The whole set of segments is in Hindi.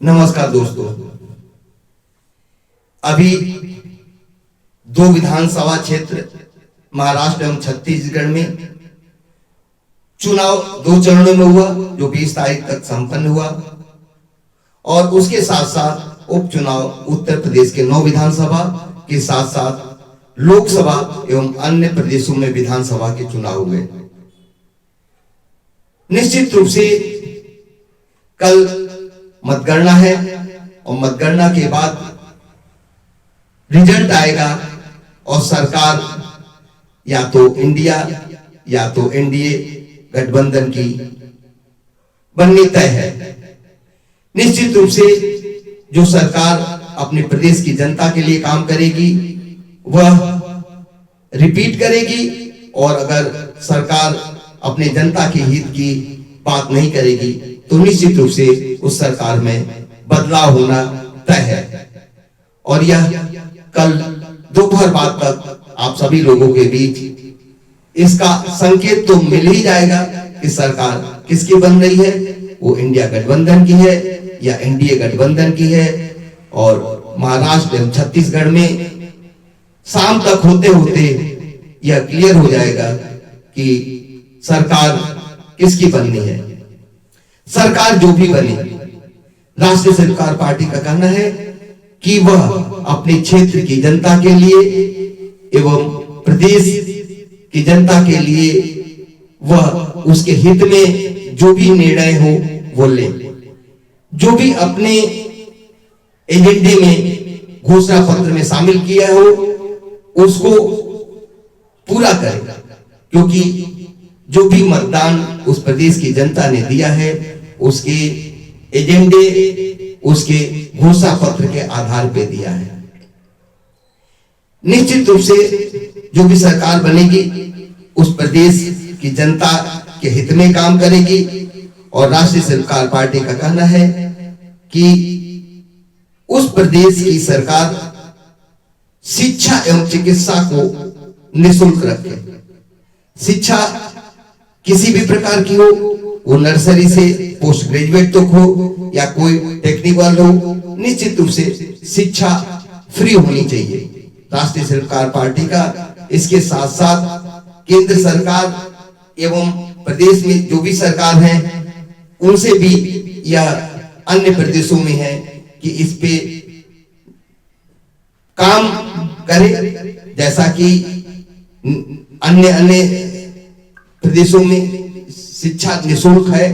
नमस्कार दोस्तों, अभी दो विधानसभा क्षेत्र महाराष्ट्र एवं छत्तीसगढ़ में चुनाव 2 चरणों में हुआ जो 20 तारीख तक संपन्न हुआ और उसके साथ साथ उपचुनाव उत्तर प्रदेश के 9 विधानसभा के साथ साथ लोकसभा एवं अन्य प्रदेशों में विधानसभा के चुनाव हुए। निश्चित रूप से कल मतगणना है और मतगणना के बाद रिजल्ट आएगा और सरकार या तो इंडिया या तो एनडीए गठबंधन की बननी तय है। निश्चित रूप से जो सरकार अपने प्रदेश की जनता के लिए काम करेगी वह रिपीट करेगी और अगर सरकार अपने जनता के हित की बात नहीं करेगी तो निश्चित रूप से उस सरकार में बदलाव होना तय है। और यह कल दोपहर बाद तक आप सभी लोगों के बीच इसका संकेत तो मिल ही जाएगा कि सरकार किसकी बन रही है, वो इंडिया गठबंधन की है या एनडीए गठबंधन की है। और महाराष्ट्र एवं छत्तीसगढ़ में शाम तक होते होते यह क्लियर हो जाएगा कि सरकार किसकी बननी है। सरकार जो भी बने, राष्ट्रीय सरकार पार्टी का कहना है कि वह अपने क्षेत्र की जनता के लिए एवं प्रदेश की जनता के लिए वह उसके हित में जो भी निर्णय हो वो ले, जो भी अपने एजेंडे में घोषणा पत्र में शामिल किया हो उसको पूरा करे, क्योंकि जो भी मतदान उस प्रदेश की जनता ने दिया है उसके एजेंडे उसके घोषणा पत्र के आधार पर दिया है। निश्चित रूप से जो भी सरकार बनेगी उस प्रदेश की जनता के हित में काम करेगी और राष्ट्रीय सरकार पार्टी का कहना है कि उस प्रदेश की सरकार शिक्षा एवं चिकित्सा को निःशुल्क रखे। शिक्षा किसी भी प्रकार की हो, वो नर्सरी से पोस्ट ग्रेजुएट तक हो या कोई टेक्निकल हो, निश्चित रूप से शिक्षा फ्री होनी चाहिए। राष्ट्रीय सरकार पार्टी का इसके साथ साथ केंद्र सरकार एवं प्रदेश में जो भी सरकार है उनसे भी या अन्य प्रदेशों में है कि इस पे काम करे, जैसा कि अन्य प्रदेशों में शिक्षा निःशुल्क है,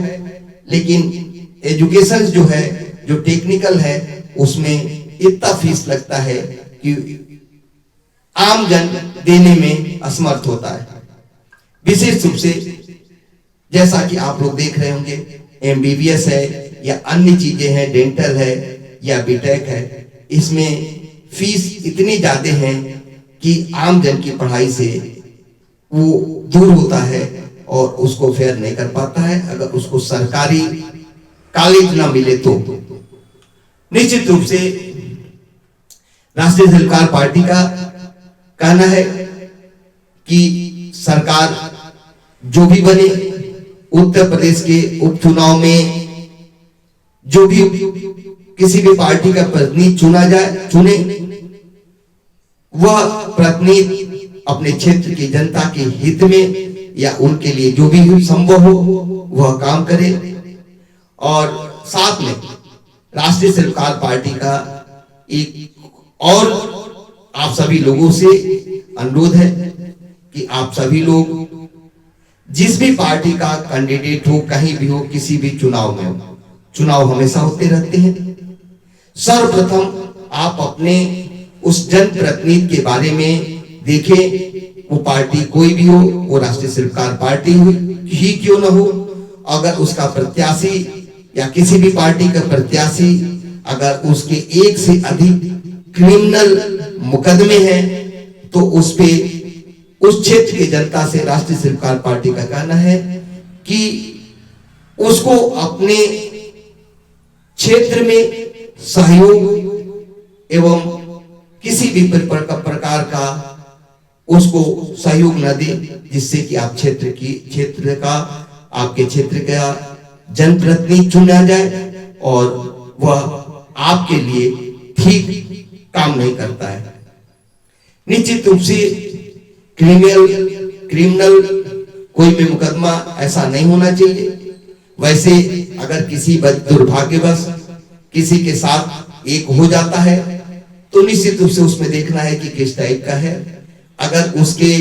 लेकिन एजुकेशन जो है जो टेक्निकल है उसमें इतना फीस लगता है कि आम जन देने में असमर्थ होता है। विशेष रूप से जैसा कि आप लोग देख रहे होंगे एमबीबीएस है या अन्य चीजें हैं, डेंटल है या बीटेक है, इसमें फीस इतनी ज्यादा है कि आम जन की पढ़ाई से वो दूर होता है और उसको फेयर नहीं कर पाता है अगर उसको सरकारी कॉलेज ना मिले तो। निश्चित रूप से राष्ट्रीय सरकार पार्टी का कहना है कि सरकार जो भी बने उत्तर प्रदेश के उपचुनाव में जो भी किसी भी पार्टी का प्रतिनिधि चुने वह प्रतिनिधि अपने क्षेत्र की जनता के हित में या उनके लिए जो भी संभव हो वह काम करे। और साथ में राष्ट्रीय सरकार पार्टी का एक और आप सभी लोगों से अनुरोध है कि आप सभी लोग जिस भी पार्टी का कैंडिडेट हो, कहीं भी हो, किसी भी चुनाव में हो, चुनाव हमेशा होते रहते हैं, सर्वप्रथम आप अपने उस जनप्रतिनिधि के बारे में देखें। वो पार्टी कोई भी हो, वो राष्ट्रीय सरकार पार्टी ही क्यों न हो, अगर उसका प्रत्याशी या किसी भी पार्टी का प्रत्याशी अगर उसके एक से अधिक क्रिमिनल मुकदमे हैं तो उस पे उस क्षेत्र की जनता से राष्ट्रीय सरकार पार्टी का कहना है कि उसको अपने क्षेत्र में सहयोग एवं किसी भी प्रकार का उसको सहयोग न दे, जिससे कि आप आपके क्षेत्र का जनप्रतिनिधि चुना जाए और वह आपके लिए ठीक काम नहीं करता है। निश्चित रूप से क्रिमिनल कोई भी मुकदमा ऐसा नहीं होना चाहिए। वैसे अगर किसी दुर्भाग्यवश किसी के साथ एक हो जाता है तो निश्चित रूप से उसमें देखना है कि किस टाइप का है। अगर उसके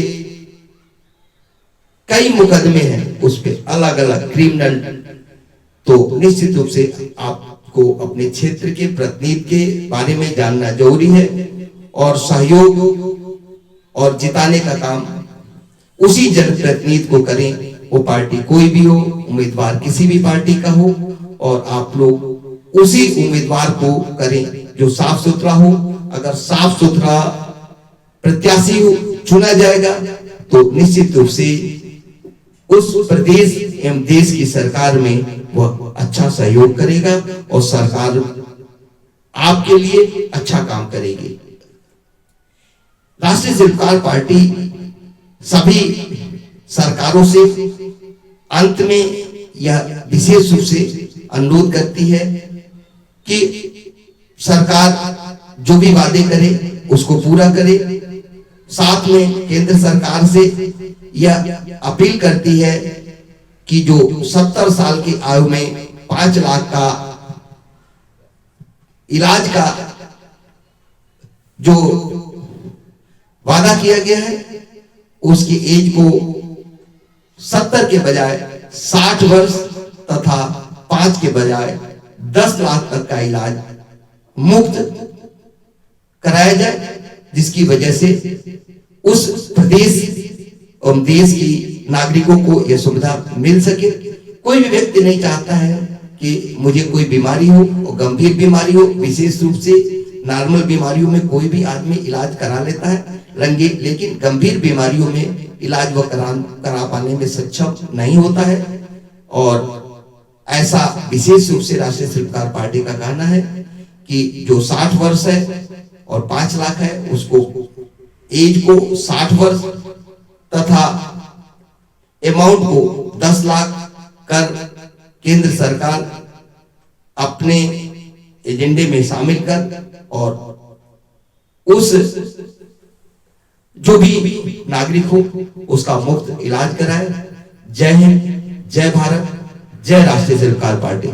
कई मुकदमे हैं उस पे अलग अलग क्रिमिनल, तो निश्चित रूप से आपको अपने क्षेत्र के प्रतिनिधि के बारे में जानना जरूरी है और सहयोग और जिताने का काम उसी जनप्रतिनिधि को करें, वो पार्टी कोई भी हो, उम्मीदवार किसी भी पार्टी का हो, और आप लोग उसी उम्मीदवार को करें जो साफ सुथरा हो। अगर साफ सुथरा प्रत्याशी चुना जाएगा तो निश्चित रूप से उस प्रदेश एवं देश की सरकार में वह अच्छा सहयोग करेगा और सरकार आपके लिए अच्छा काम करेगी। राष्ट्रीय शिल्पकार पार्टी सभी सरकारों से अंत में यह विशेष रूप से अनुरोध करती है कि सरकार जो भी वादे करे उसको पूरा करे। साथ में केंद्र सरकार से यह अपील करती है कि जो 70 साल की आयु में 5 लाख का इलाज का जो वादा किया गया है उसकी एज को 70 के बजाय 60 वर्ष तथा 5 के बजाय 10 लाख तक का इलाज मुफ्त कराया जाए, जिसकी वजह से उस प्रदेश और देश की नागरिकों को यह सुविधा मिल सके। कोई भी व्यक्ति नहीं चाहता है कि मुझे कोई बीमारी हो और गंभीर बीमारी हो। विशेष रूप से नॉर्मल बीमारियों में कोई भी आदमी इलाज करा लेता है लेकिन गंभीर बीमारियों में इलाज वह करा पाने में सक्षम नहीं होता है। और ऐसा विशेष रूप से राष्ट्रीय शिल्पकार पार्टी का कहना है कि जो 60 वर्ष है और 5 लाख है उसको एज को 60 वर्ष तथा अमाउंट को 10 लाख कर केंद्र सरकार अपने एजेंडे में शामिल कर और उस जो भी नागरिक हो उसका मुफ्त इलाज कराए। जय हिंद, जय भारत, जय राष्ट्रीय शिल्पकार पार्टी।